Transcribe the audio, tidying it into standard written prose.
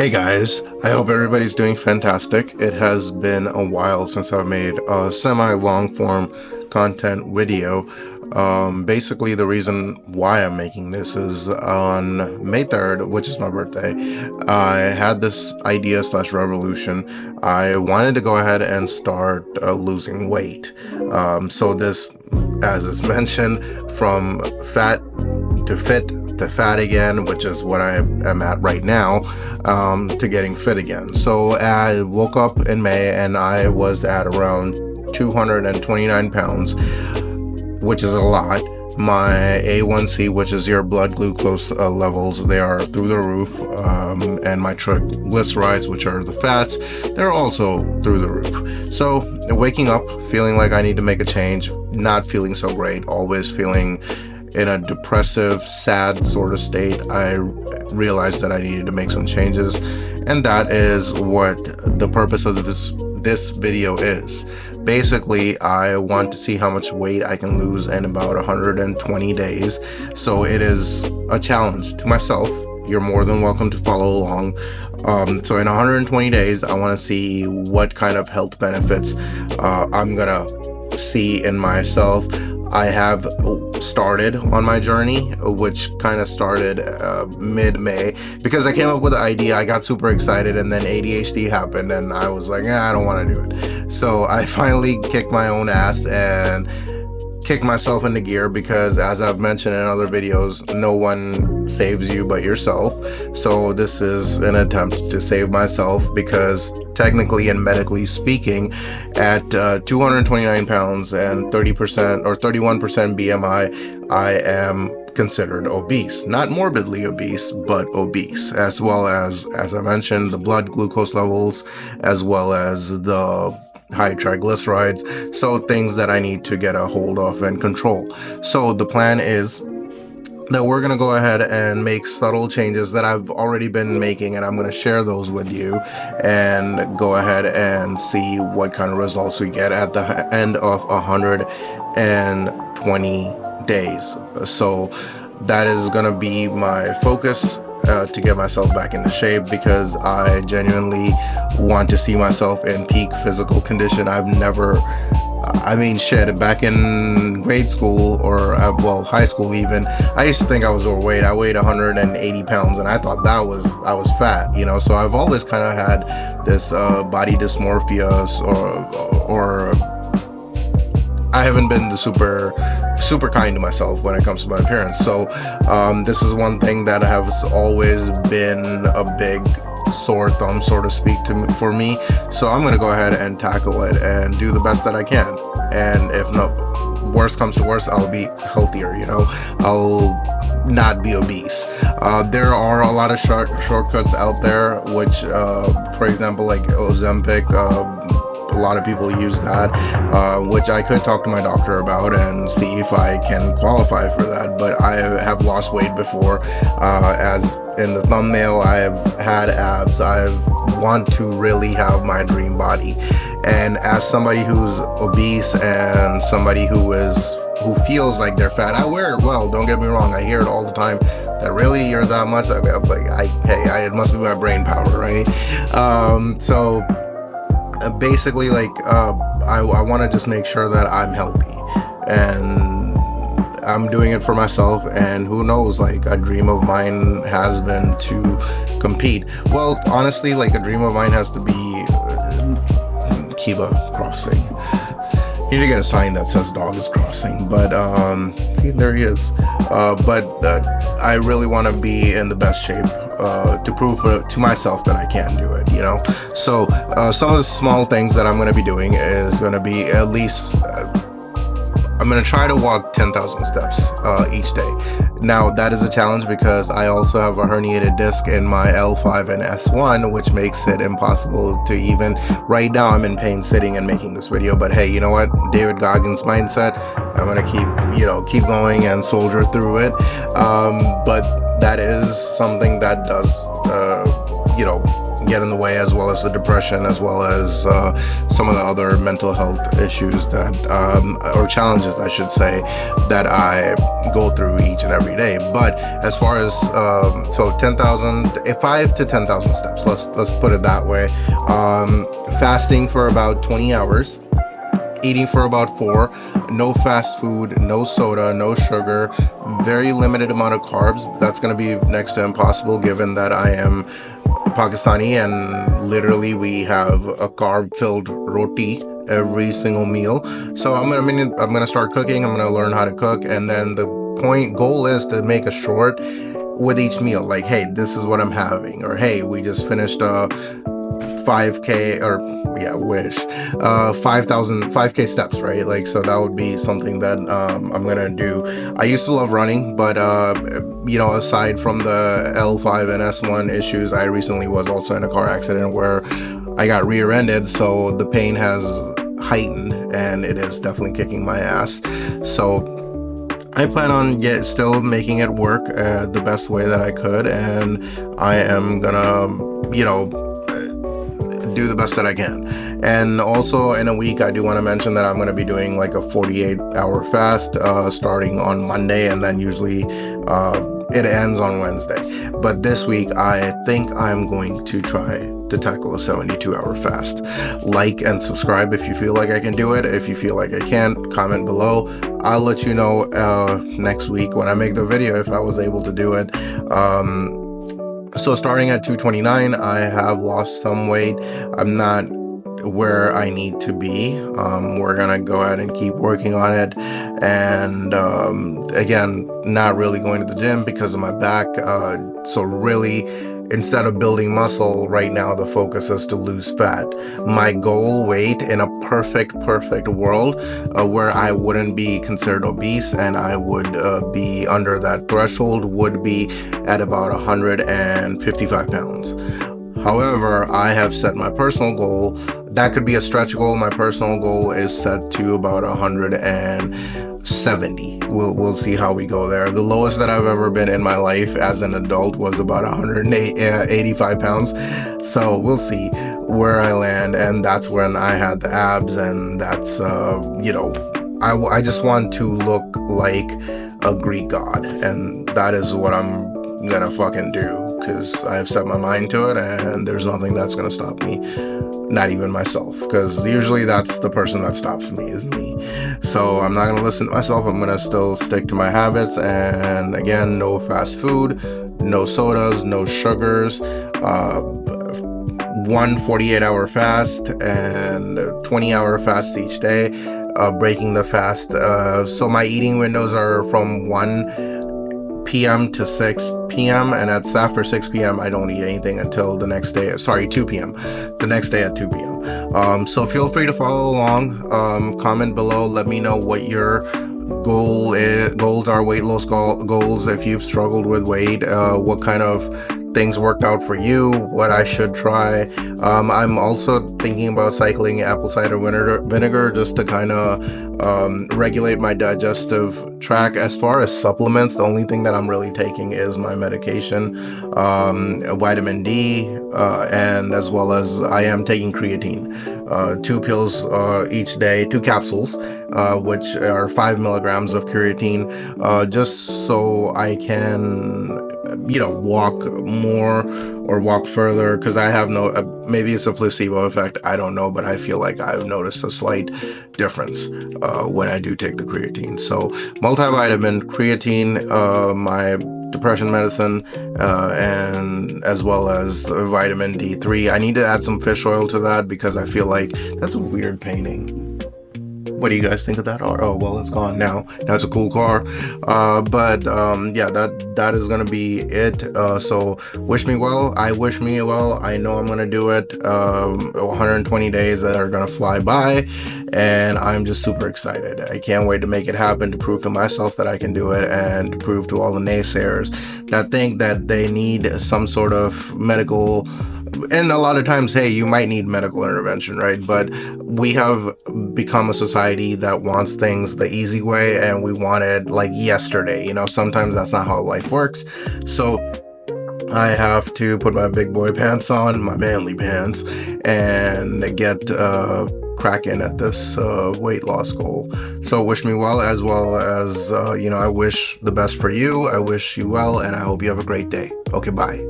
Hey guys, I hope everybody's doing fantastic. It has been a while since I've made a semi-long form content video. Basically, the reason why I'm making this is on May 3rd, which is my birthday. I had this idea slash revolution. I wanted to go ahead and start losing weight. So this, as is mentioned, from fat to fit to fat again, which is what I am at right now, to getting fit again. So I woke up in May and I was at around 229 pounds, which is a lot. My A1C, which is your blood glucose levels, they are through the roof, and my triglycerides, which are the fats, they're also through the roof. So waking up feeling like I need to make a change, not feeling so great, always feeling in a depressive, sad sort of state, I realized that I needed to make some changes, and that is what the purpose of this video is. Basically, I want to see how much weight I can lose in about 120 days. So it is a challenge to myself. You're more than welcome to follow along. So in 120 days, I want to see what kind of health benefits I'm gonna see in myself. I have started on my journey, which kind of started mid-May, because I came up with the idea, I got super excited, and then ADHD happened, and I was like, I don't want to do it. So I finally kicked my own ass and kicked myself into gear, because as I've mentioned in other videos, no one saves you but yourself. So this is an attempt to save myself, because technically and medically speaking, at 229 pounds and 30% or 31% BMI, I am considered obese. Not morbidly obese, but obese, as well as I mentioned, the blood glucose levels, as well as the high triglycerides, so things that I need to get a hold of and control. So the plan is that we're going to go ahead and make subtle changes that I've already been making, and I'm going to share those with you and go ahead and see what kind of results we get at the end of 120 days. So that is going to be my focus, to get myself back into shape, because I genuinely want to see myself in peak physical condition. I've never, back in grade school or high school even, I used to think I was overweight. I weighed 180 pounds and I thought I was fat, so I've always kind of had this body dysmorphia, or I haven't been the super kind to myself when it comes to my appearance. So this is one thing that has always been a big sore thumb, so to speak, for me. So I'm going to go ahead and tackle it and do the best that I can. And if worst comes to worst, I'll be healthier, I'll not be obese. There are a lot of shortcuts out there, which for example, like Ozempic, a lot of people use that, which I could talk to my doctor about and see if I can qualify for that. But I have lost weight before, as in the thumbnail, I've had abs. I want to really have my dream body. And as somebody who's obese and somebody who feels like they're fat, I wear it well, don't get me wrong, I hear it all the time, that really you're that much. I'm like, it must be my brain power, right? So basically, like, I want to just make sure that I'm healthy, and I'm doing it for myself. And who knows, like, a dream of mine has been to compete. Well, honestly, like, a dream of mine has to be Kiba crossing. You need to get a sign that says dog is crossing, but there he is. But I really want to be in the best shape to prove to myself that I can do it, So some of the small things that I'm going to be doing is going to be at least, I'm going to try to walk 10,000 steps each day. Now, that is a challenge because I also have a herniated disc in my L5 and S1, which makes it impossible to even, right now I'm in pain sitting and making this video, but hey, you know what? David Goggins mindset, I'm going to keep going and soldier through it. But that is something that does, get in the way, as well as the depression, as well as some of the other mental health issues that or challenges, I should say, that I go through each and every day. But as far as so 10,000, 5 to 10,000 steps, let's put it that way. Fasting for about 20 hours, eating for about 4, no fast food, no soda, no sugar, very limited amount of carbs. That's going to be next to impossible, given that I am Pakistani and literally we have a carb-filled roti every single meal. So I'm gonna start cooking. I'm gonna learn how to cook, and then the goal is to make a short with each meal. Like, hey, this is what I'm having, or hey, we just finished a 5K, or yeah, 5K steps, right? Like, so that would be something that I'm gonna do. I used to love running, but aside from the L5 and S1 issues, I recently was also in a car accident where I got rear-ended, so the pain has heightened and it is definitely kicking my ass. So I plan on still making it work the best way that I could, and I am gonna do the best that I can. And also in a week, I do want to mention that I'm going to be doing like a 48-hour fast starting on Monday, and then usually it ends on Wednesday. But this week, I think I'm going to try to tackle a 72-hour fast. Like and subscribe if you feel like I can do it. If you feel like I can't, comment below. I'll let you know next week when I make the video if I was able to do it. So starting at 229, I have lost some weight. I'm not where I need to be. We're gonna go ahead and keep working on it. And again, not really going to the gym because of my back. So really, instead of building muscle right now, the focus is to lose fat. My goal weight in a perfect world where I wouldn't be considered obese and I would be under that threshold would be at about 155 pounds. However, I have set my personal goal. That could be a stretch goal. My personal goal is set to about 170. We'll see how we go there. The lowest that I've ever been in my life as an adult was about 185 pounds. So we'll see where I land. And that's when I had the abs, and that's, I just want to look like a Greek god. And that is what I'm gonna fucking do, because I have set my mind to it, and there's nothing that's gonna stop me. Not even myself, because usually that's the person that stops me, is me. So I'm not going to listen to myself. I'm going to still stick to my habits. And again, no fast food, no sodas, no sugars, 48-hour fast and 20-hour fast each day, breaking the fast. So my eating windows are from 1 p.m. to 6 p.m. and that's after 6 p.m. I don't eat anything until the next day. 2 p.m. The next day at 2 p.m. So feel free to follow along. Comment below. Let me know what your goals are, weight loss goals. If you've struggled with weight, what kind of things worked out for you, what I should try. I'm also thinking about cycling apple cider vinegar just to kind of regulate my digestive tract. As far as supplements, the only thing that I'm really taking is my medication, vitamin D, and as well as I am taking creatine, 2 pills each day, 2 capsules, which are 5 milligrams of creatine, just so I can walk more or walk further, because I have maybe it's a placebo effect, I don't know, but I feel like I've noticed a slight difference when I do take the creatine. So multivitamin, creatine, my depression medicine, and as well as vitamin D3. I need to add some fish oil to that because I feel like that's a weird painting. What do you guys think of that? Oh, well, it's gone now. Now it's a cool car. But that is gonna be it. So wish me well. I wish me well. I know I'm gonna do it. 120 days that are gonna fly by, and I'm just super excited. I can't wait to make it happen, to prove to myself that I can do it, and to prove to all the naysayers that think that they need some sort of medical. And a lot of times, hey, you might need medical intervention, right? But we have become a society that wants things the easy way, and we want it like yesterday. Sometimes that's not how life works. So I have to put my big boy pants on, my manly pants, and get cracking at this weight loss goal. So wish me well, as I wish the best for you. I wish you well, and I hope you have a great day. Okay, bye.